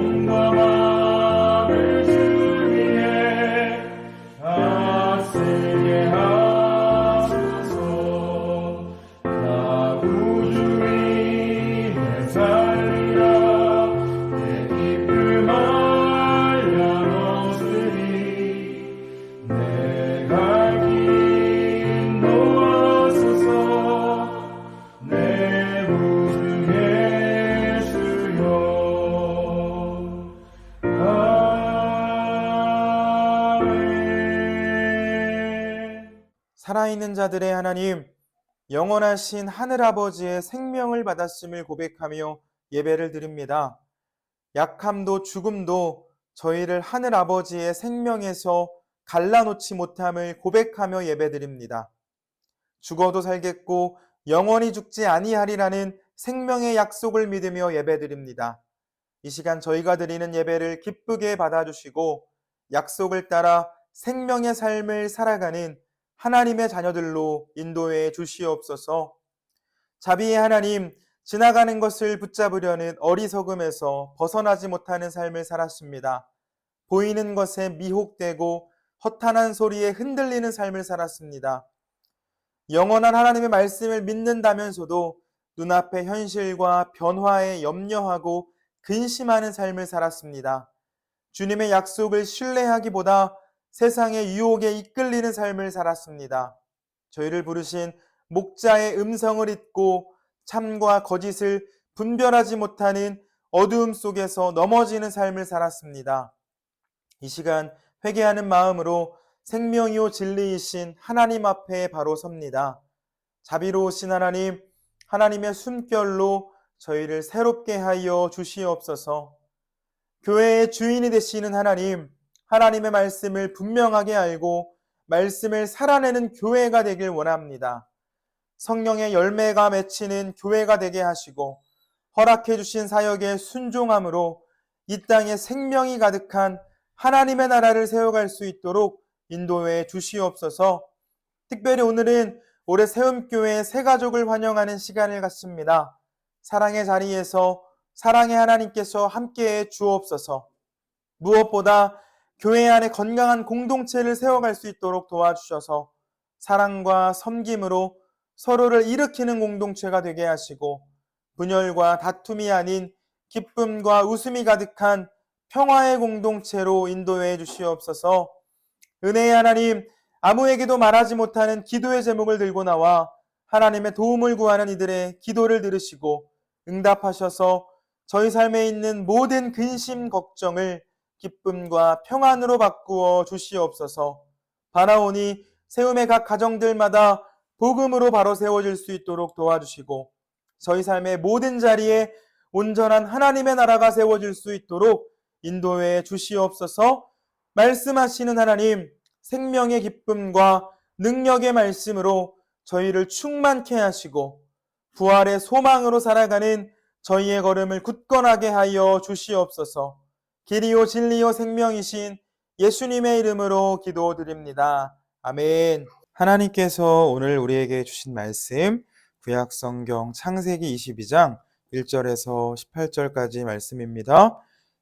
영과 마음을 주 위에 다스리게 하소서. 나 구주님의 살리라 내 기쁨 알려 넘치리. 내가 길 인도하소서. 내 우주의 주여. 아멘. 살아있는 자들의 하나님, 영원하신 하늘아버지의 생명을 받았음을 고백하며 예배를 드립니다. 약함도 죽음도 저희를 하늘아버지의 생명에서 갈라놓지 못함을 고백하며 예배드립니다. 죽어도 살겠고 영원히 죽지 아니하리라는 생명의 약속을 믿으며 예배드립니다. 이 시간 저희가 드리는 예배를 기쁘게 받아주시고 약속을 따라 생명의 삶을 살아가는 하나님의 자녀들로 인도해 주시옵소서. 자비의 하나님, 지나가는 것을 붙잡으려는 어리석음에서 벗어나지 못하는 삶을 살았습니다. 보이는 것에 미혹되고 허탄한 소리에 흔들리는 삶을 살았습니다. 영원한 하나님의 말씀을 믿는다면서도 눈앞의 현실과 변화에 염려하고 근심하는 삶을 살았습니다. 주님의 약속을 신뢰하기보다 세상의 유혹에 이끌리는 삶을 살았습니다. 저희를 부르신 목자의 음성을 잊고 참과 거짓을 분별하지 못하는 어두움 속에서 넘어지는 삶을 살았습니다. 이 시간 회개하는 마음으로 생명이요 진리이신 하나님 앞에 바로 섭니다. 자비로우신 하나님, 하나님의 숨결로 저희를 새롭게 하여 주시옵소서. 교회의 주인이 되시는 하나님, 하나님의 말씀을 분명하게 알고 말씀을 살아내는 교회가 되길 원합니다. 성령의 열매가 맺히는 교회가 되게 하시고 허락해 주신 사역에 순종함으로 이 땅에 생명이 가득한 하나님의 나라를 세워갈 수 있도록 인도해 주시옵소서. 특별히 오늘은 올해 세움교회 새 가족을 환영하는 시간을 갖습니다. 사랑의 자리에서 사랑의 하나님께서 함께해 주옵소서. 무엇보다 교회 안에 건강한 공동체를 세워갈 수 있도록 도와주셔서 사랑과 섬김으로 서로를 일으키는 공동체가 되게 하시고 분열과 다툼이 아닌 기쁨과 웃음이 가득한 평화의 공동체로 인도해 주시옵소서. 은혜의 하나님, 아무에게도 말하지 못하는 기도의 제목을 들고 나와 하나님의 도움을 구하는 이들의 기도를 들으시고 응답하셔서 저희 삶에 있는 모든 근심, 걱정을 기쁨과 평안으로 바꾸어 주시옵소서. 바라오니 세움의 각 가정들마다 복음으로 바로 세워질 수 있도록 도와주시고 저희 삶의 모든 자리에 온전한 하나님의 나라가 세워질 수 있도록 인도해 주시옵소서. 말씀하시는 하나님, 생명의 기쁨과 능력의 말씀으로 저희를 충만케 하시고 부활의 소망으로 살아가는 저희의 걸음을 굳건하게 하여 주시옵소서. 길이요 진리요 생명이신 예수님의 이름으로 기도드립니다. 아멘. 하나님께서 오늘 우리에게 주신 말씀 구약성경 창세기 22장 1절에서 18절까지 말씀입니다.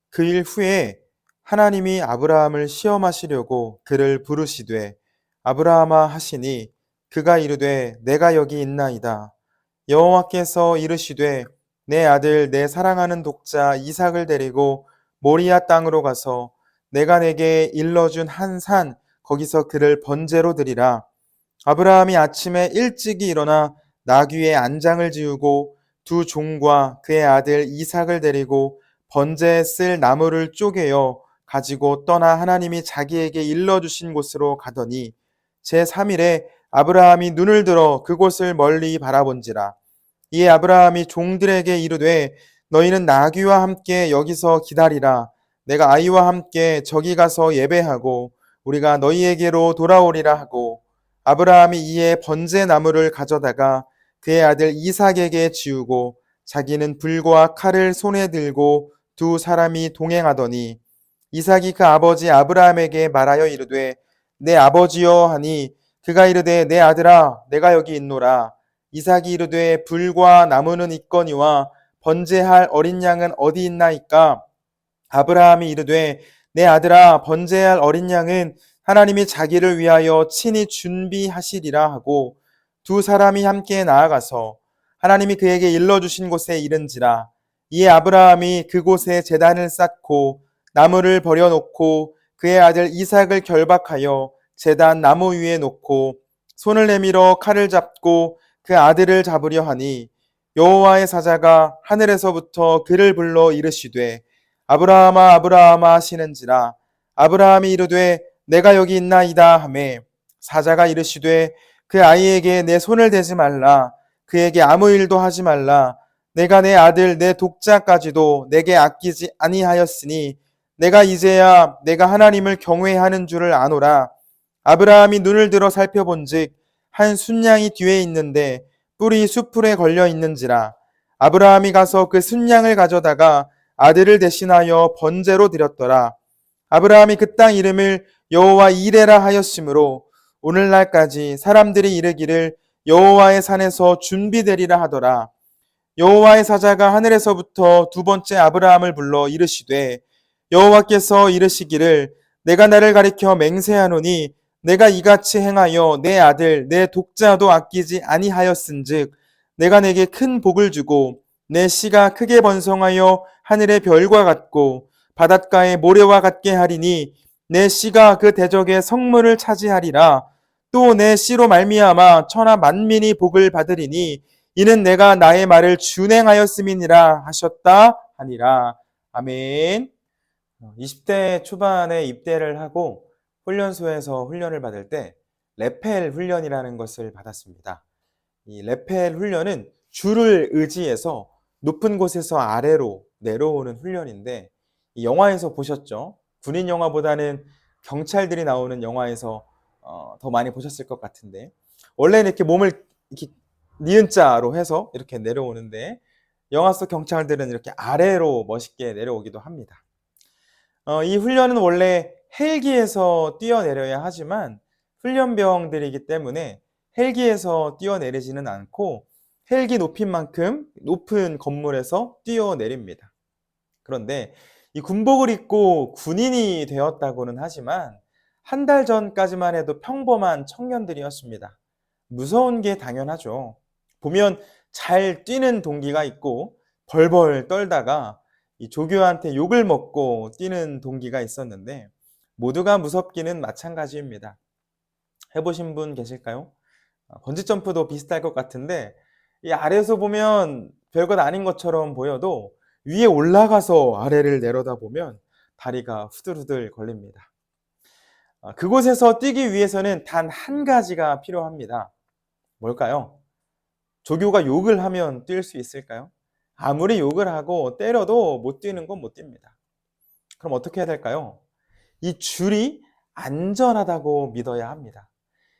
그 일 후에 하나님이 아브라함을 시험하시려고 그를 부르시되 아브라함아 하시니 그가 이르되 내가 여기 있나이다. 여호와께서 이르시되 내 아들 내 사랑하는 독자 이삭을 데리고 모리아 땅으로 가서 내가 내게 일러준 한 산 거기서 그를 번제로 드리라. 아브라함이 아침에 일찍이 일어나 나귀의 안장을 지우고 두 종과 그의 아들 이삭을 데리고 번제에 쓸 나무를 쪼개어 가지고 떠나 하나님이 자기에게 일러주신 곳으로 가더니 제3일에 아브라함이 눈을 들어 그곳을 멀리 바라본지라. 이에 아브라함이 종들에게 이르되 너희는 나귀와 함께 여기서 기다리라. 내가 아이와 함께 저기 가서 예배하고 우리가 너희에게로 돌아오리라 하고 아브라함이 이에 번제 나무를 가져다가 그의 아들 이삭에게 지우고 자기는 불과 칼을 손에 들고 두 사람이 동행하더니 이삭이 그 아버지 아브라함에게 말하여 이르되 내 아버지여 하니 그가 이르되 내 아들아 내가 여기 있노라. 이삭이 이르되 불과 나무는 있거니와 번제할 어린 양은 어디 있나이까. 아브라함이 이르되 내 아들아 번제할 어린 양은 하나님이 자기를 위하여 친히 준비하시리라 하고 두 사람이 함께 나아가서 하나님이 그에게 일러주신 곳에 이른지라. 이에 아브라함이 그곳에 제단을 쌓고 나무를 버려놓고 그의 아들 이삭을 결박하여 제단 나무 위에 놓고 손을 내밀어 칼을 잡고 그 아들을 잡으려 하니 여호와의 사자가 하늘에서부터 그를 불러 이르시되 아브라함아 아브라함아 하시는지라. 아브라함이 이르되 내가 여기 있나이다 하매 사자가 이르시되 그 아이에게 내 손을 대지 말라. 그에게 아무 일도 하지 말라. 내가 내 아들 내 독자까지도 내게 아끼지 아니하였으니 내가 이제야 내가 하나님을 경외하는 줄을 아노라. 아브라함이 눈을 들어 살펴본즉 한 순양이 뒤에 있는데 뿔이 숫풀에 걸려 있는지라. 아브라함이 가서 그 순양을 가져다가 아들을 대신하여 번제로 드렸더라. 아브라함이 그 땅 이름을 여호와 이레라 하였으므로 오늘날까지 사람들이 이르기를 여호와의 산에서 준비되리라 하더라. 여호와의 사자가 하늘에서부터 두 번째 아브라함을 불러 이르시되 여호와께서 이르시기를 내가 나를 가리켜 맹세하노니 내가 이같이 행하여 내 아들 내 독자도 아끼지 아니하였은즉 내가 내게 큰 복을 주고 내 씨가 크게 번성하여 하늘의 별과 같고 바닷가의 모래와 같게 하리니 내 씨가 그 대적의 성문을 차지하리라. 또 내 씨로 말미암아 천하 만민이 복을 받으리니 이는 내가 나의 말을 준행하였음이니라 하셨다 하니라. 아멘. 20대 초반에 입대를 하고 훈련소에서 훈련을 받을 때 레펠 훈련이라는 것을 받았습니다. 이 레펠 훈련은 줄을 의지해서 높은 곳에서 아래로 내려오는 훈련인데 이 영화에서 보셨죠? 군인 영화보다는 경찰들이 나오는 영화에서 더 많이 보셨을 것 같은데 원래는 이렇게 몸을 이렇게 니은자로 해서 이렇게 내려오는데 영화 속 경찰들은 이렇게 아래로 멋있게 내려오기도 합니다. 이 훈련은 원래 헬기에서 뛰어내려야 하지만 훈련병들이기 때문에 헬기에서 뛰어내리지는 않고 헬기 높이만큼 높은 건물에서 뛰어내립니다. 그런데 이 군복을 입고 군인이 되었다고는 하지만 한 달 전까지만 해도 평범한 청년들이었습니다. 무서운 게 당연하죠. 보면 잘 뛰는 동기가 있고 벌벌 떨다가 이 조교한테 욕을 먹고 뛰는 동기가 있었는데 모두가 무섭기는 마찬가지입니다. 해보신 분 계실까요? 번지점프도 비슷할 것 같은데 이 아래에서 보면 별것 아닌 것처럼 보여도 위에 올라가서 아래를 내려다보면 다리가 후들후들 걸립니다. 그곳에서 뛰기 위해서는 단 한 가지가 필요합니다. 뭘까요? 조교가 욕을 하면 뛸 수 있을까요? 아무리 욕을 하고 때려도 못 뛰는 건 못 뜁니다. 그럼 어떻게 해야 될까요? 이 줄이 안전하다고 믿어야 합니다.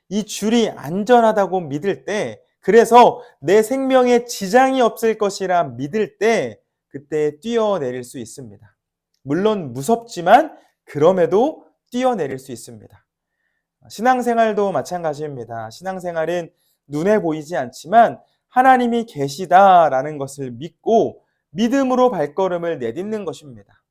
이 줄이 안전하다고 믿을 때, 그래서 내 생명에 지장이 없을 것이라 믿을 때 그때 뛰어내릴 수 있습니다. 물론 무섭지만 그럼에도 뛰어내릴 수 있습니다. 신앙생활도 마찬가지입니다. 신앙생활은 눈에 보이지 않지만 하나님이 계시다라는 것을 믿고 믿음으로 발걸음을 내딛는 것입니다.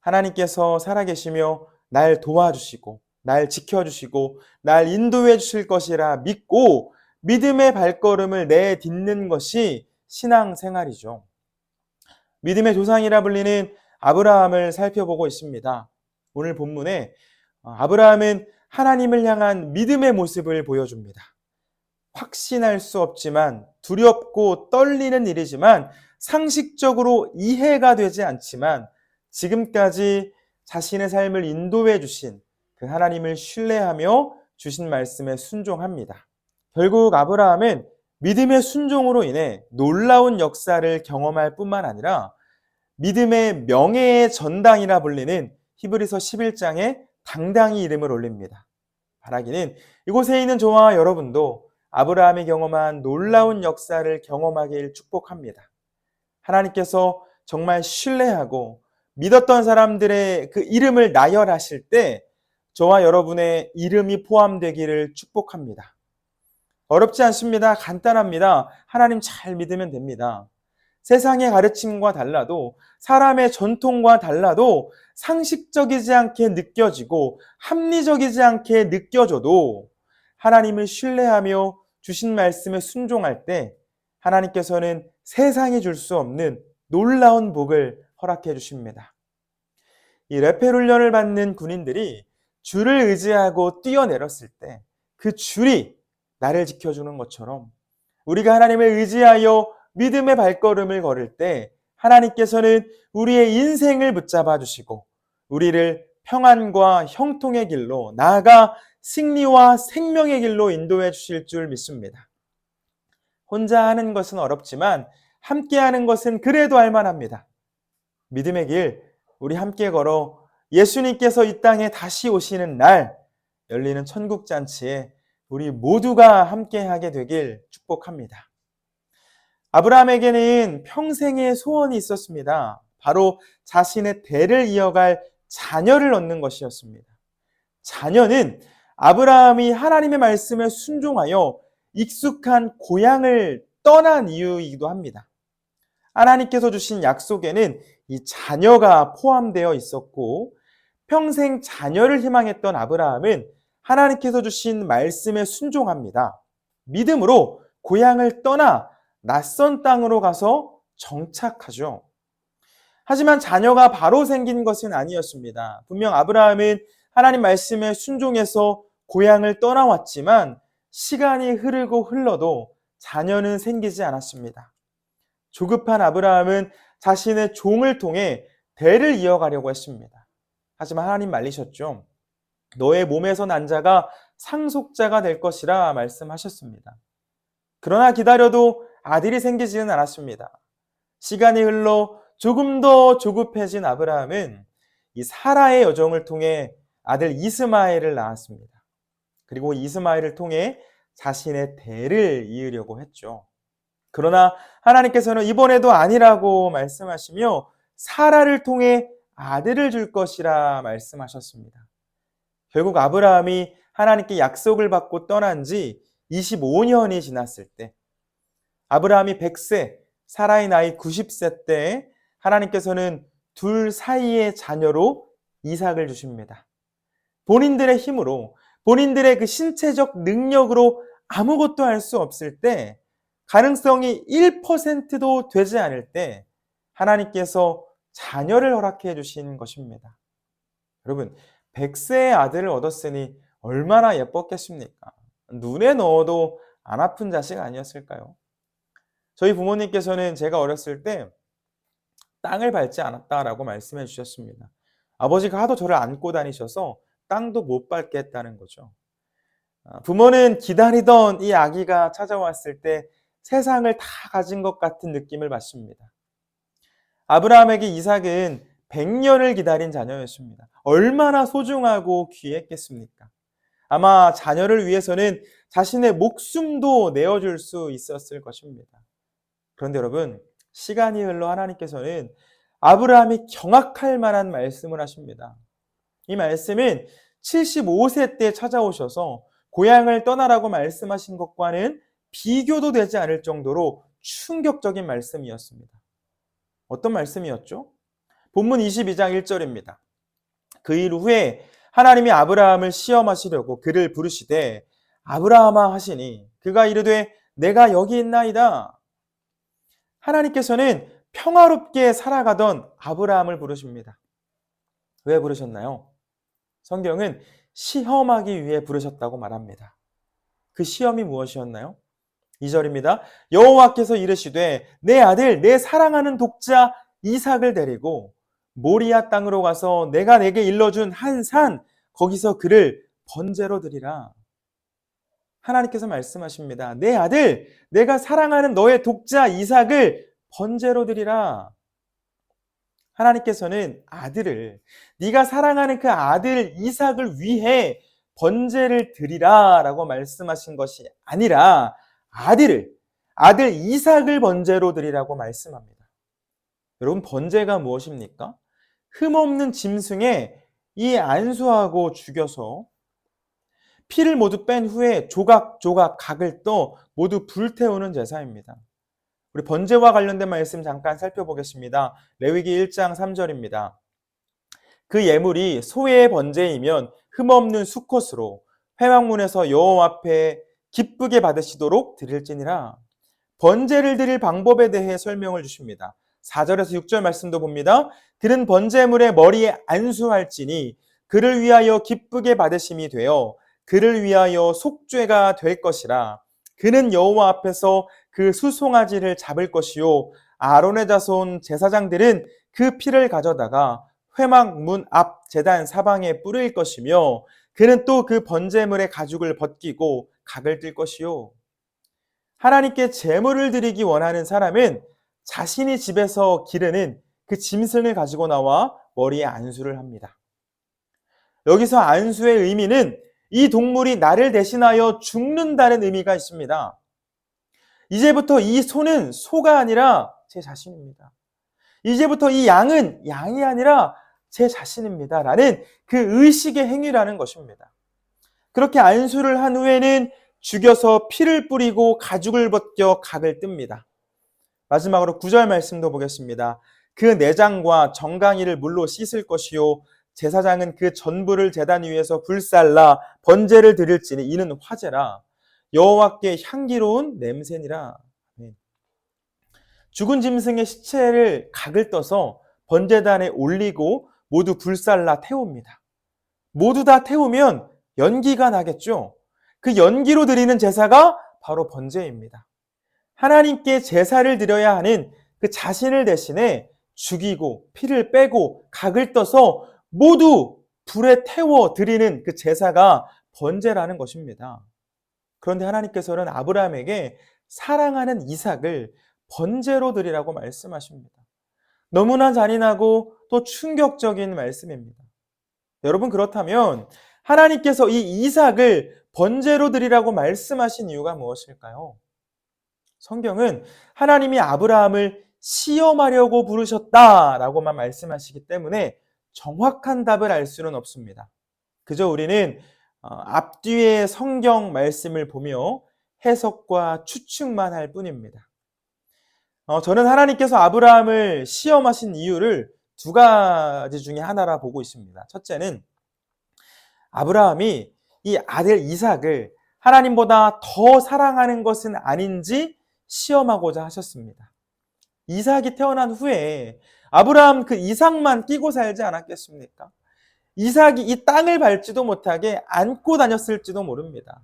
하나님께서 살아계시며 날 도와주시고 날 지켜주시고 날 인도해 주실 것이라 믿고 믿음의 발걸음을 내딛는 것이 신앙생활이죠. 믿음의 조상이라 불리는 아브라함을 살펴보고 있습니다. 오늘 본문에 아브라함은 하나님을 향한 믿음의 모습을 보여줍니다. 확신할 수 없지만 두렵고 떨리는 일이지만 상식적으로 이해가 되지 않지만 지금까지 자신의 삶을 인도해 주신 그 하나님을 신뢰하며 주신 말씀에 순종합니다. 결국 아브라함은 믿음의 순종으로 인해 놀라운 역사를 경험할 뿐만 아니라 믿음의 명예의 전당이라 불리는 히브리서 11장에 당당히 이름을 올립니다. 바라기는 이곳에 있는 저와 여러분도 아브라함이 경험한 놀라운 역사를 경험하길 축복합니다. 하나님께서 정말 신뢰하고 믿었던 사람들의 그 이름을 나열하실 때 저와 여러분의 이름이 포함되기를 축복합니다. 어렵지 않습니다. 간단합니다. 하나님 잘 믿으면 됩니다. 세상의 가르침과 달라도 사람의 전통과 달라도 상식적이지 않게 느껴지고 합리적이지 않게 느껴져도 하나님을 신뢰하며 주신 말씀에 순종할 때 하나님께서는 세상이 줄 수 없는 놀라운 복을 허락해 주십니다. 이 레펠 훈련을 받는 군인들이 줄을 의지하고 뛰어내렸을 때 그 줄이 나를 지켜주는 것처럼 우리가 하나님을 의지하여 믿음의 발걸음을 걸을 때 하나님께서는 우리의 인생을 붙잡아 주시고 우리를 평안과 형통의 길로 나아가 승리와 생명의 길로 인도해 주실 줄 믿습니다. 혼자 하는 것은 어렵지만 함께 하는 것은 그래도 할만합니다. 믿음의 길 우리 함께 걸어 예수님께서 이 땅에 다시 오시는 날 열리는 천국 잔치에 우리 모두가 함께하게 되길 축복합니다. 아브라함에게는 평생의 소원이 있었습니다. 바로 자신의 대를 이어갈 자녀를 얻는 것이었습니다. 자녀는 아브라함이 하나님의 말씀에 순종하여 익숙한 고향을 떠난 이유이기도 합니다. 하나님께서 주신 약속에는 이 자녀가 포함되어 있었고 평생 자녀를 희망했던 아브라함은 하나님께서 주신 말씀에 순종합니다. 믿음으로 고향을 떠나 낯선 땅으로 가서 정착하죠. 하지만 자녀가 바로 생긴 것은 아니었습니다. 분명 아브라함은 하나님 말씀에 순종해서 고향을 떠나왔지만 시간이 흐르고 흘러도 자녀는 생기지 않았습니다. 조급한 아브라함은 자신의 종을 통해 대를 이어가려고 했습니다. 하지만 하나님 말리셨죠. 너의 몸에서 난 자가 상속자가 될 것이라 말씀하셨습니다. 그러나 기다려도 아들이 생기지는 않았습니다. 시간이 흘러 조금 더 조급해진 아브라함은 이 사라의 여정을 통해 아들 이스마엘을 낳았습니다. 그리고 이스마엘을 통해 자신의 대를 이으려고 했죠. 그러나 하나님께서는 이번에도 아니라고 말씀하시며 사라를 통해 아들을 줄 것이라 말씀하셨습니다. 결국 아브라함이 하나님께 약속을 받고 떠난 지 25년이 지났을 때 아브라함이 100세, 사라의 나이 90세 때 하나님께서는 둘 사이의 자녀로 이삭을 주십니다. 본인들의 힘으로, 본인들의 그 신체적 능력으로 아무것도 할 수 없을 때, 가능성이 1%도 되지 않을 때 하나님께서 자녀를 허락해 주신 것입니다. 여러분, 100세의 아들을 얻었으니 얼마나 예뻤겠습니까? 눈에 넣어도 안 아픈 자식 아니었을까요? 저희 부모님께서는 제가 어렸을 때 땅을 밟지 않았다라고 말씀해 주셨습니다. 아버지가 하도 저를 안고 다니셔서 땅도 못 밟게 했다는 거죠. 부모는 기다리던 이 아기가 찾아왔을 때 세상을 다 가진 것 같은 느낌을 받습니다. 아브라함에게 이삭은 100년을 기다린 자녀였습니다. 얼마나 소중하고 귀했겠습니까? 아마 자녀를 위해서는 자신의 목숨도 내어줄 수 있었을 것입니다. 그런데 여러분, 시간이 흘러 하나님께서는 아브라함이 경악할 만한 말씀을 하십니다. 이 말씀은 75세 때 찾아오셔서 고향을 떠나라고 말씀하신 것과는 비교도 되지 않을 정도로 충격적인 말씀이었습니다. 어떤 말씀이었죠? 본문 22장 1절입니다. 그 일 후에 하나님이 아브라함을 시험하시려고 그를 부르시되 아브라함아 하시니 그가 이르되 내가 여기 있나이다. 하나님께서는 평화롭게 살아가던 아브라함을 부르십니다. 왜 부르셨나요? 성경은 시험하기 위해 부르셨다고 말합니다. 그 시험이 무엇이었나요? 2절입니다. 여호와께서 이르시되 내 아들 내 사랑하는 독자 이삭을 데리고 모리아 땅으로 가서 내가 내게 일러준 한 산 거기서 그를 번제로 드리라. 하나님께서 말씀하십니다. 내 아들 내가 사랑하는 너의 독자 이삭을 번제로 드리라. 하나님께서는 아들을 네가 사랑하는 그 아들 이삭을 위해 번제를 드리라 라고 말씀하신 것이 아니라 아들 이삭을 번제로 드리라고 말씀합니다. 여러분, 번제가 무엇입니까? 흠없는 짐승에 이 안수하고 죽여서 피를 모두 뺀 후에 조각조각 각을 떠 모두 불태우는 제사입니다. 우리 번제와 관련된 말씀 잠깐 살펴보겠습니다. 레위기 1장 3절입니다. 그 예물이 소의 번제이면 흠없는 수컷으로 회막문에서 여호와 앞에 기쁘게 받으시도록 드릴지니라. 번제를 드릴 방법에 대해 설명을 주십니다. 4절에서 6절 말씀도 봅니다. 그는 번제물의 머리에 안수할지니 그를 위하여 기쁘게 받으심이 되어 그를 위하여 속죄가 될 것이라. 그는 여호와 앞에서 그 수송아지를 잡을 것이요 아론의 자손 제사장들은 그 피를 가져다가 회막 문 앞 제단 사방에 뿌릴 것이며 그는 또 그 번제물의 가죽을 벗기고 각을 뜰 것이요. 하나님께 제물을 드리기 원하는 사람은 자신이 집에서 기르는 그 짐승을 가지고 나와 머리에 안수를 합니다. 여기서 안수의 의미는 이 동물이 나를 대신하여 죽는다는 의미가 있습니다. 이제부터 이 소는 소가 아니라 제 자신입니다. 이제부터 이 양은 양이 아니라 제 자신입니다. 라는 그 의식의 행위라는 것입니다. 그렇게 안수를 한 후에는 죽여서 피를 뿌리고 가죽을 벗겨 각을 뜹니다. 마지막으로 9절 말씀도 보겠습니다. 그 내장과 정강이를 물로 씻을 것이요 제사장은 그 전부를 제단 위에서 불살라 번제를 드릴지니 이는 화제라 여호와께 향기로운 냄새니라. 죽은 짐승의 시체를 각을 떠서 번제단에 올리고 모두 불살라 태웁니다. 모두 다 태우면 연기가 나겠죠. 그 연기로 드리는 제사가 바로 번제입니다. 하나님께 제사를 드려야 하는 그 자신을 대신에 죽이고 피를 빼고 각을 떠서 모두 불에 태워 드리는 그 제사가 번제라는 것입니다. 그런데 하나님께서는 아브라함에게 사랑하는 이삭을 번제로 드리라고 말씀하십니다. 너무나 잔인하고 또 충격적인 말씀입니다. 여러분, 그렇다면 하나님께서 이 이삭을 번제로 드리라고 말씀하신 이유가 무엇일까요? 성경은 하나님이 아브라함을 시험하려고 부르셨다라고만 말씀하시기 때문에 정확한 답을 알 수는 없습니다. 그저 우리는 앞뒤의 성경 말씀을 보며 해석과 추측만 할 뿐입니다. 저는 하나님께서 아브라함을 시험하신 이유를 두 가지 중에 하나라 보고 있습니다. 첫째는 아브라함이 이 아들 이삭을 하나님보다 더 사랑하는 것은 아닌지 시험하고자 하셨습니다. 이삭이 태어난 후에 아브라함 그 이삭만 끼고 살지 않았겠습니까? 이삭이 이 땅을 밟지도 못하게 안고 다녔을지도 모릅니다.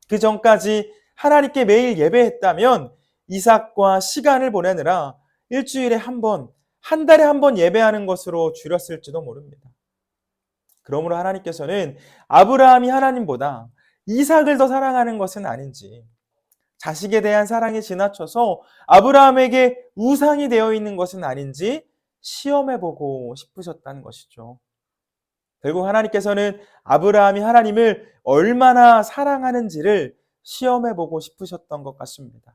그 전까지 하나님께 매일 예배했다면 이삭과 시간을 보내느라 일주일에 한 번, 한 달에 한 번 예배하는 것으로 줄였을지도 모릅니다. 그러므로 하나님께서는 아브라함이 하나님보다 이삭을 더 사랑하는 것은 아닌지, 자식에 대한 사랑이 지나쳐서 아브라함에게 우상이 되어 있는 것은 아닌지 시험해보고 싶으셨다는 것이죠. 결국 하나님께서는 아브라함이 하나님을 얼마나 사랑하는지를 시험해보고 싶으셨던 것 같습니다.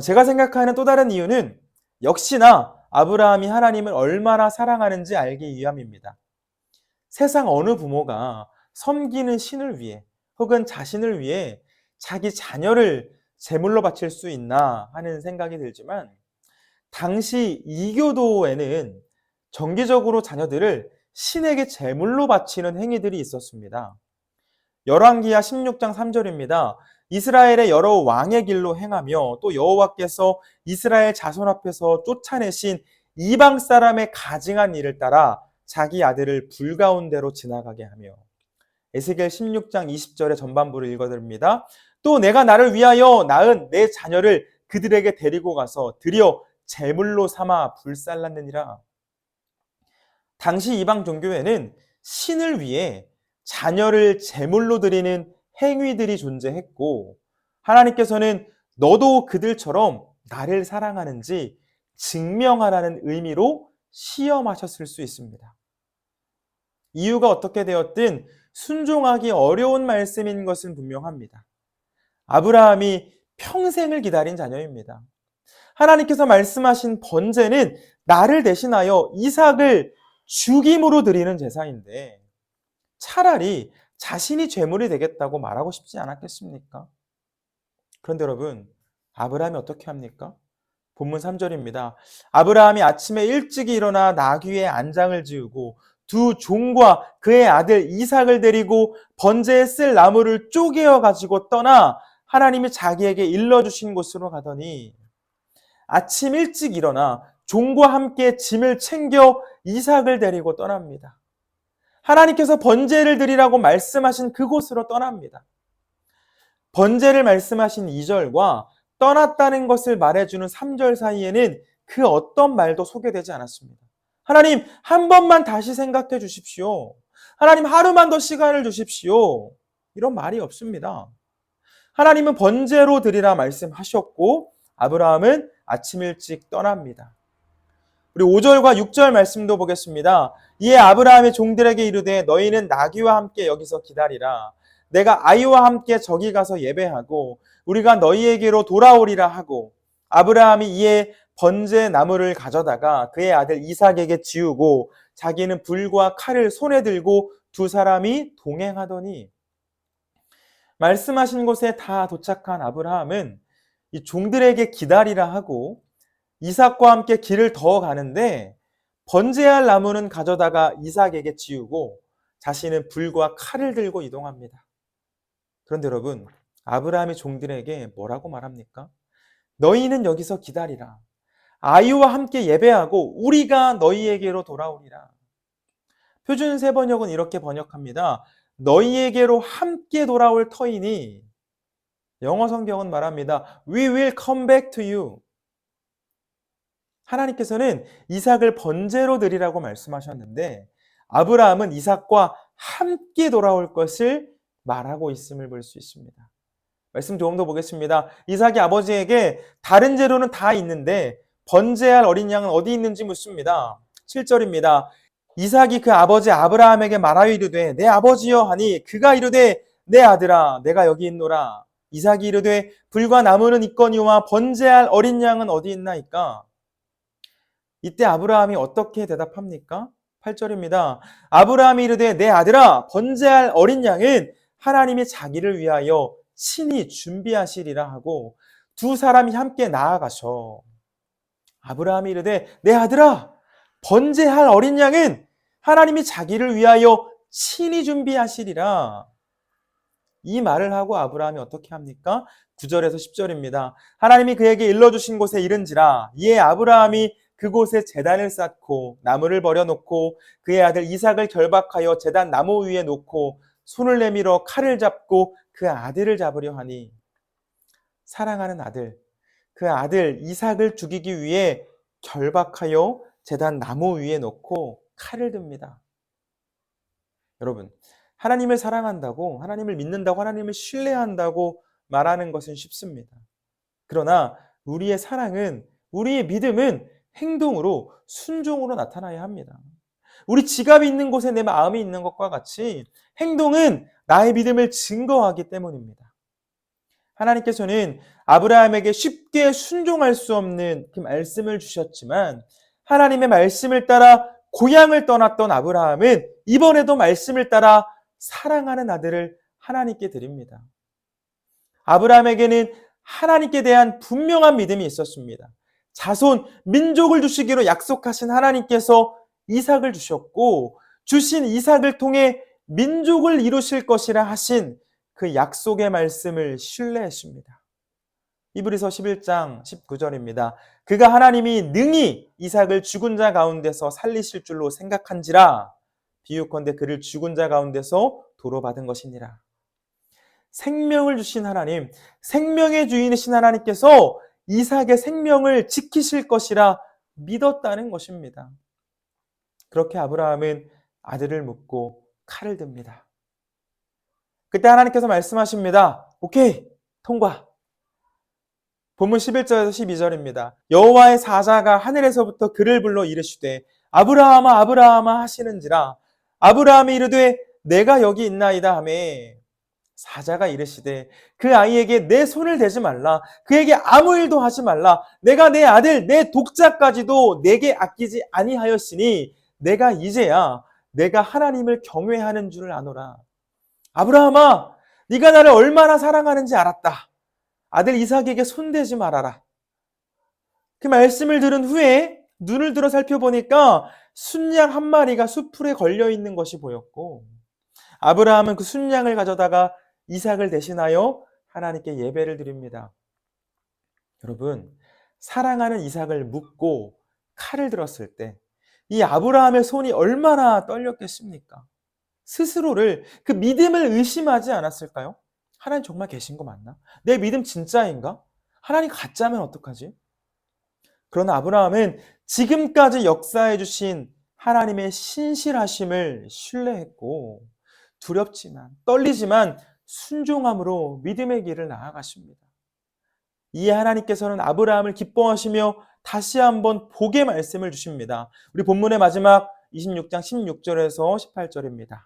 제가 생각하는 또 다른 이유는 역시나 아브라함이 하나님을 얼마나 사랑하는지 알기 위함입니다. 세상 어느 부모가 섬기는 신을 위해 혹은 자신을 위해 자기 자녀를 제물로 바칠 수 있나 하는 생각이 들지만 당시 이교도에는 정기적으로 자녀들을 신에게 제물로 바치는 행위들이 있었습니다. 열왕기하 16장 3절입니다. 이스라엘의 여러 왕의 길로 행하며 또 여호와께서 이스라엘 자손 앞에서 쫓아내신 이방 사람의 가증한 일을 따라 자기 아들을 불 가운데로 지나가게 하며 에스겔 16장 20절의 전반부를 읽어드립니다. 또 내가 나를 위하여 낳은 내 자녀를 그들에게 데리고 가서 드려 제물로 삼아 불살랐느니라. 당시 이방 종교에는 신을 위해 자녀를 제물로 드리는 행위들이 존재했고 하나님께서는 너도 그들처럼 나를 사랑하는지 증명하라는 의미로 시험하셨을 수 있습니다. 이유가 어떻게 되었든 순종하기 어려운 말씀인 것은 분명합니다. 아브라함이 평생을 기다린 자녀입니다. 하나님께서 말씀하신 번제는 나를 대신하여 이삭을 죽임으로 드리는 제사인데 차라리 자신이 제물이 되겠다고 말하고 싶지 않았겠습니까? 그런데 여러분, 아브라함이 어떻게 합니까? 본문 3절입니다. 아브라함이 아침에 일찍 일어나 나귀의 안장을 지우고 두 종과 그의 아들 이삭을 데리고 번제에 쓸 나무를 쪼개어 가지고 떠나 하나님이 자기에게 일러주신 곳으로 가더니 아침 일찍 일어나 종과 함께 짐을 챙겨 이삭을 데리고 떠납니다. 하나님께서 번제를 드리라고 말씀하신 그곳으로 떠납니다. 번제를 말씀하신 2절과 떠났다는 것을 말해주는 3절 사이에는 그 어떤 말도 소개되지 않았습니다. 하나님, 한 번만 다시 생각해 주십시오. 하나님, 하루만 더 시간을 주십시오. 이런 말이 없습니다. 하나님은 번제로 드리라 말씀하셨고 아브라함은 아침 일찍 떠납니다. 우리 5절과 6절 말씀도 보겠습니다. 이에 아브라함의 종들에게 이르되 너희는 나귀와 함께 여기서 기다리라. 내가 아이와 함께 저기 가서 예배하고 우리가 너희에게로 돌아오리라 하고 아브라함이 이에 번제 나무를 가져다가 그의 아들 이삭에게 지우고 자기는 불과 칼을 손에 들고 두 사람이 동행하더니 말씀하신 곳에 다 도착한 아브라함은 이 종들에게 기다리라 하고 이삭과 함께 길을 더 가는데 번제할 나무는 가져다가 이삭에게 지우고 자신은 불과 칼을 들고 이동합니다. 그런데 여러분, 아브라함이 종들에게 뭐라고 말합니까? 너희는 여기서 기다리라. 아이와 함께 예배하고 우리가 너희에게로 돌아오리라. 표준 세번역은 이렇게 번역합니다. 너희에게로 함께 돌아올 터이니 영어 성경은 말합니다. We will come back to you. 하나님께서는 이삭을 번제로 드리라고 말씀하셨는데 아브라함은 이삭과 함께 돌아올 것을 말하고 있음을 볼 수 있습니다. 말씀 조금 더 보겠습니다. 이삭이 아버지에게 다른 재료는 다 있는데 번제할 어린 양은 어디 있는지 묻습니다. 7절입니다. 이삭이 그 아버지 아브라함에게 말하여 이르되 내 아버지여 하니 그가 이르되 내 아들아 내가 여기 있노라. 이삭이 이르되 불과 나무는 있거니와 번제할 어린 양은 어디 있나이까? 이때 아브라함이 어떻게 대답합니까? 8절입니다. 아브라함이 이르되 내 아들아 번제할 어린 양은 하나님이 자기를 위하여 친히 준비하시리라 하고 두 사람이 함께 나아가서 아브라함이 이르되 내 아들아 번제할 어린 양은 하나님이 자기를 위하여 친히 준비하시리라. 이 말을 하고 아브라함이 어떻게 합니까? 9절에서 10절입니다. 하나님이 그에게 일러주신 곳에 이른지라 이에 아브라함이 그곳에 제단을 쌓고 나무를 버려놓고 그의 아들 이삭을 결박하여 제단 나무 위에 놓고 손을 내밀어 칼을 잡고 그 아들을 잡으려 하니 사랑하는 아들, 그 아들 이삭을 죽이기 위해 결박하여 제단 나무 위에 놓고 칼을 듭니다. 여러분, 하나님을 사랑한다고, 하나님을 믿는다고, 하나님을 신뢰한다고 말하는 것은 쉽습니다. 그러나 우리의 사랑은, 우리의 믿음은 행동으로, 순종으로 나타나야 합니다. 우리 지갑이 있는 곳에 내 마음이 있는 것과 같이 행동은 나의 믿음을 증거하기 때문입니다. 하나님께서는 아브라함에게 쉽게 순종할 수 없는 그 말씀을 주셨지만 하나님의 말씀을 따라 고향을 떠났던 아브라함은 이번에도 말씀을 따라 사랑하는 아들을 하나님께 드립니다. 아브라함에게는 하나님께 대한 분명한 믿음이 있었습니다. 자손, 민족을 주시기로 약속하신 하나님께서 이삭을 주셨고 주신 이삭을 통해 민족을 이루실 것이라 하신 그 약속의 말씀을 신뢰했습니다. 히브리서 11장 19절입니다. 그가 하나님이 능히 이삭을 죽은 자 가운데서 살리실 줄로 생각한지라 비유컨대 그를 죽은 자 가운데서 도로 받은 것이니라. 생명을 주신 하나님, 생명의 주인이신 하나님께서 이삭의 생명을 지키실 것이라 믿었다는 것입니다. 그렇게 아브라함은 아들을 묻고 칼을 듭니다. 그때 하나님께서 말씀하십니다. 오케이, 통과. 본문 11절에서 12절입니다. 여호와의 사자가 하늘에서부터 그를 불러 이르시되 아브라함아 아브라함아 하시는지라 아브라함이 이르되 내가 여기 있나이다 하매 사자가 이르시되 그 아이에게 내 손을 대지 말라 그에게 아무 일도 하지 말라 내가 내 아들 내 독자까지도 내게 아끼지 아니하였으니 내가 이제야 내가 하나님을 경외하는 줄을 아노라. 아브라함아 네가 나를 얼마나 사랑하는지 알았다. 아들 이삭에게 손대지 말아라. 그 말씀을 들은 후에 눈을 들어 살펴보니까 순양 한 마리가 숯불에 걸려 있는 것이 보였고, 아브라함은 그 순양을 가져다가 이삭을 대신하여 하나님께 예배를 드립니다. 여러분, 사랑하는 이삭을 묻고 칼을 들었을 때 이 아브라함의 손이 얼마나 떨렸겠습니까? 스스로를, 그 믿음을 의심하지 않았을까요? 하나님 정말 계신 거 맞나? 내 믿음 진짜인가? 하나님 가짜면 어떡하지? 그러나 아브라함은 지금까지 역사해 주신 하나님의 신실하심을 신뢰했고, 두렵지만, 떨리지만 순종함으로 믿음의 길을 나아가십니다. 이에 하나님께서는 아브라함을 기뻐하시며 다시 한번 복의 말씀을 주십니다. 우리 본문의 마지막 26장 16절에서 18절입니다.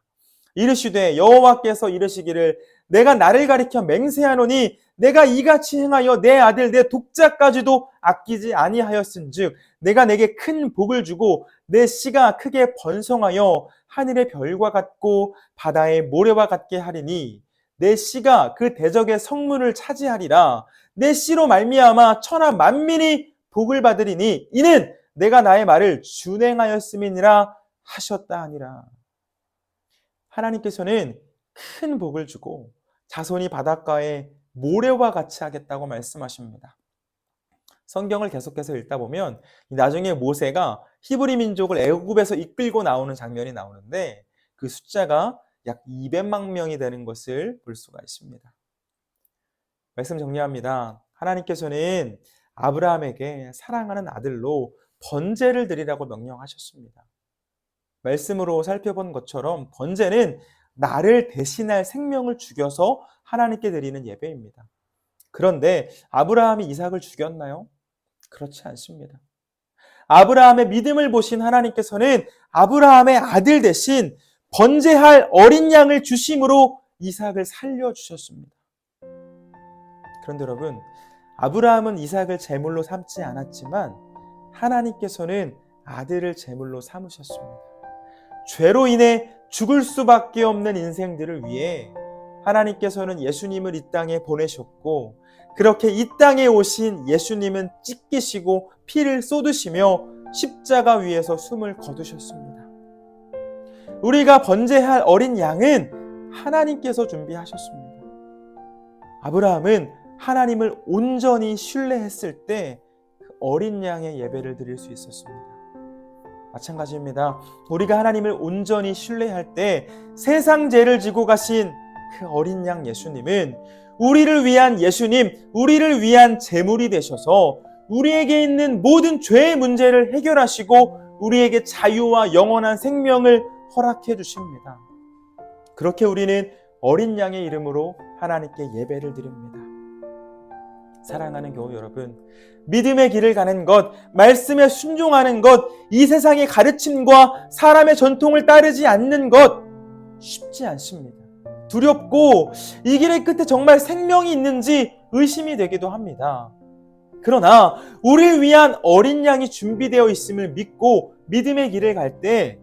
이르시되 여호와께서 이르시기를 내가 나를 가리켜 맹세하노니 내가 이같이 행하여 내 아들 내 독자까지도 아끼지 아니하였은즉 내가 내게 큰 복을 주고 내 씨가 크게 번성하여 하늘의 별과 같고 바다의 모래와 같게 하리니 내 씨가 그 대적의 성문을 차지하리라. 내 씨로 말미암아 천하 만민이 복을 받으리니 이는 내가 나의 말을 준행하였음이니라 하셨다 하니라. 하나님께서는 큰 복을 주고 자손이 바닷가에 모래와 같이 하겠다고 말씀하십니다. 성경을 계속해서 읽다 보면 나중에 모세가 히브리 민족을 애굽에서 이끌고 나오는 장면이 나오는데 그 숫자가 약 200만 명이 되는 것을 볼 수가 있습니다. 말씀 정리합니다. 하나님께서는 아브라함에게 사랑하는 아들로 번제를 드리라고 명령하셨습니다. 말씀으로 살펴본 것처럼 번제는 나를 대신할 생명을 죽여서 하나님께 드리는 예배입니다. 그런데 아브라함이 이삭을 죽였나요? 그렇지 않습니다. 아브라함의 믿음을 보신 하나님께서는 아브라함의 아들 대신 번제할 어린 양을 주심으로 이삭을 살려주셨습니다. 그런데 여러분, 아브라함은 이삭을 제물로 삼지 않았지만 하나님께서는 아들을 제물로 삼으셨습니다. 죄로 인해 죽을 수밖에 없는 인생들을 위해 하나님께서는 예수님을 이 땅에 보내셨고, 그렇게 이 땅에 오신 예수님은 찢기시고 피를 쏟으시며 십자가 위에서 숨을 거두셨습니다. 우리가 번제할 어린 양은 하나님께서 준비하셨습니다. 아브라함은 하나님을 온전히 신뢰했을 때 그 어린 양의 예배를 드릴 수 있었습니다. 마찬가지입니다. 우리가 하나님을 온전히 신뢰할 때 세상 죄를 지고 가신 그 어린 양 예수님은 우리를 위한 예수님, 우리를 위한 제물이 되셔서 우리에게 있는 모든 죄의 문제를 해결하시고 우리에게 자유와 영원한 생명을 허락해 주십니다. 그렇게 우리는 어린 양의 이름으로 하나님께 예배를 드립니다. 사랑하는 교우 여러분, 믿음의 길을 가는 것, 말씀에 순종하는 것, 이 세상의 가르침과 사람의 전통을 따르지 않는 것 쉽지 않습니다. 두렵고 이 길의 끝에 정말 생명이 있는지 의심이 되기도 합니다. 그러나 우리를 위한 어린 양이 준비되어 있음을 믿고 믿음의 길을 갈 때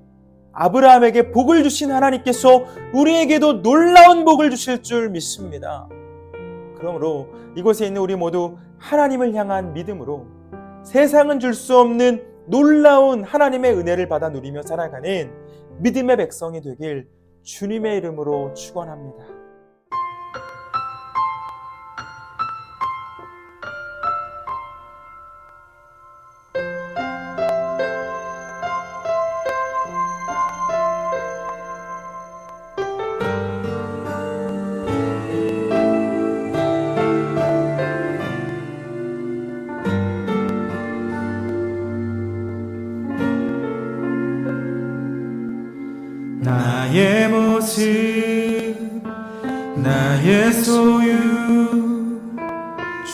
아브라함에게 복을 주신 하나님께서 우리에게도 놀라운 복을 주실 줄 믿습니다. 그러므로 이곳에 있는 우리 모두 하나님을 향한 믿음으로 세상은 줄 수 없는 놀라운 하나님의 은혜를 받아 누리며 살아가는 믿음의 백성이 되길 주님의 이름으로 축원합니다. 나의 모습 나의 소유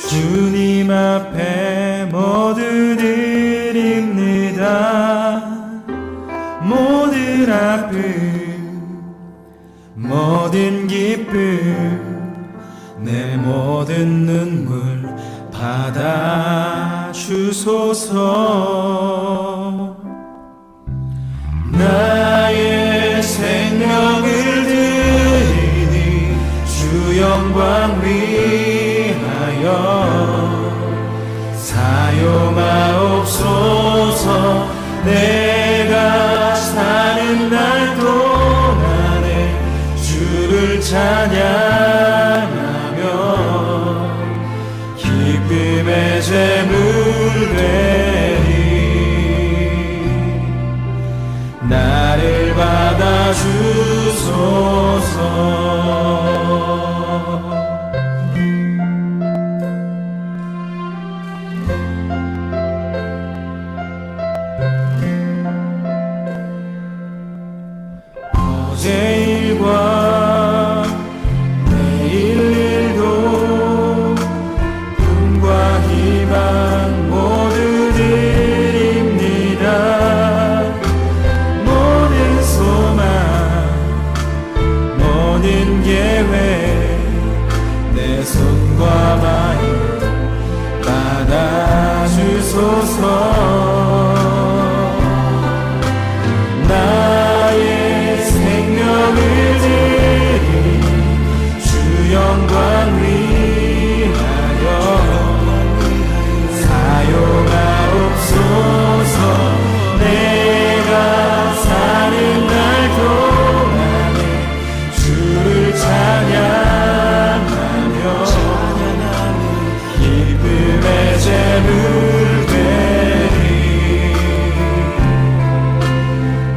주님 앞에 모두 드립니다. 모든 아픔 모든 기쁨 내 모든 눈물 받아주소서. 나의 생명을 드리니 주 영광 위하여 사용하옵소서. 나를 받아주소서. 어제 일과 내일 일도 꿈과 희망 모두 드립니다. 모든 소망 모든 계획 내 손과 마음 받아주소서. 나의 생명을 드리 주 영광 위하여 사용하옵소서. 내가 사는 날 동안에 주를 찬양하며 기쁨의 제물 되리.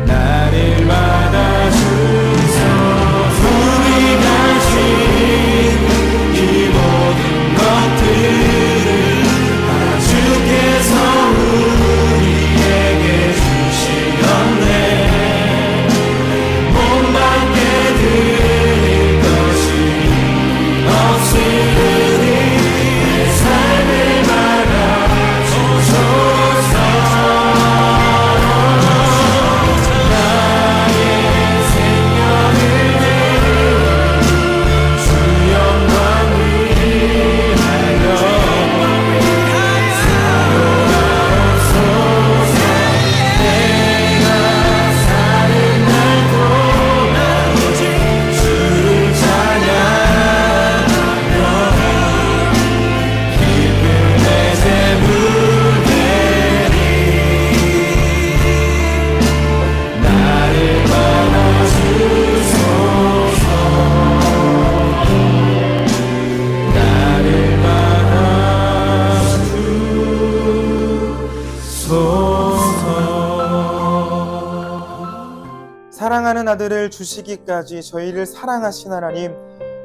나를 받아주소서. 우리 가진 이 모든 것들을 다 주께서 우리에게 주시었네. 몸밖에 드릴 것이 없으니 내 삶을 받아주소서. 나의 생명을 드리 주 영광 위하여 사용하옵소서. 내가 사는 날 동안 주를 찬양하며 기쁨의 제물 되리. 나를 받아주소서. 나를 받아주소서. 사랑하는 아들을 주시기까지 저희를 사랑하신 하나님,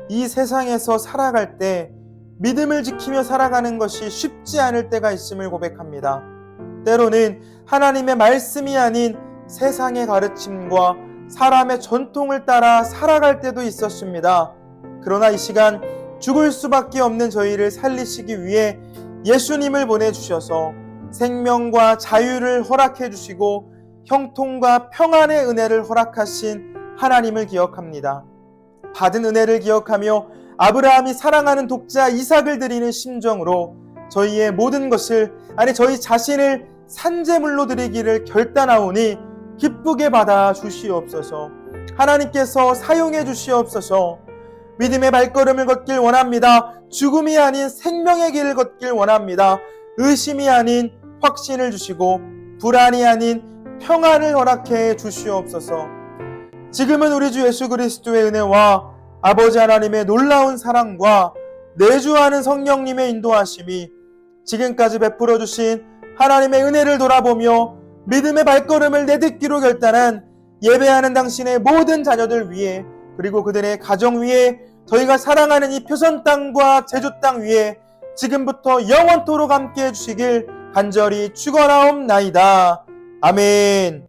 이 세상에서 살아갈 때 믿음을 지키며 살아가는 것이 쉽지 않을 때가 있음을 고백합니다. 때로는 하나님의 말씀이 아닌 세상의 가르침과 사람의 전통을 따라 살아갈 때도 있었습니다. 그러나 이 시간 죽을 수밖에 없는 저희를 살리시기 위해 예수님을 보내주셔서 생명과 자유를 허락해 주시고 형통과 평안의 은혜를 허락하신 하나님을 기억합니다. 받은 은혜를 기억하며 아브라함이 사랑하는 독자 이삭을 드리는 심정으로 저희의 모든 것을, 아니 저희 자신을 산제물로 드리기를 결단하오니 기쁘게 받아 주시옵소서. 하나님께서 사용해 주시옵소서. 믿음의 발걸음을 걷길 원합니다. 죽음이 아닌 생명의 길을 걷길 원합니다. 의심이 아닌 확신을 주시고 불안이 아닌 평안을 허락해 주시옵소서. 지금은 우리 주 예수 그리스도의 은혜와 아버지 하나님의 놀라운 사랑과 내주하는 성령님의 인도하심이 지금까지 베풀어 주신 하나님의 은혜를 돌아보며 믿음의 발걸음을 내딛기로 결단한 예배하는 당신의 모든 자녀들 위해, 그리고 그들의 가정 위에, 저희가 사랑하는 이 표선 땅과 제주 땅 위에 지금부터 영원토록 함께 해주시길 간절히 축원하옵나이다. 아멘.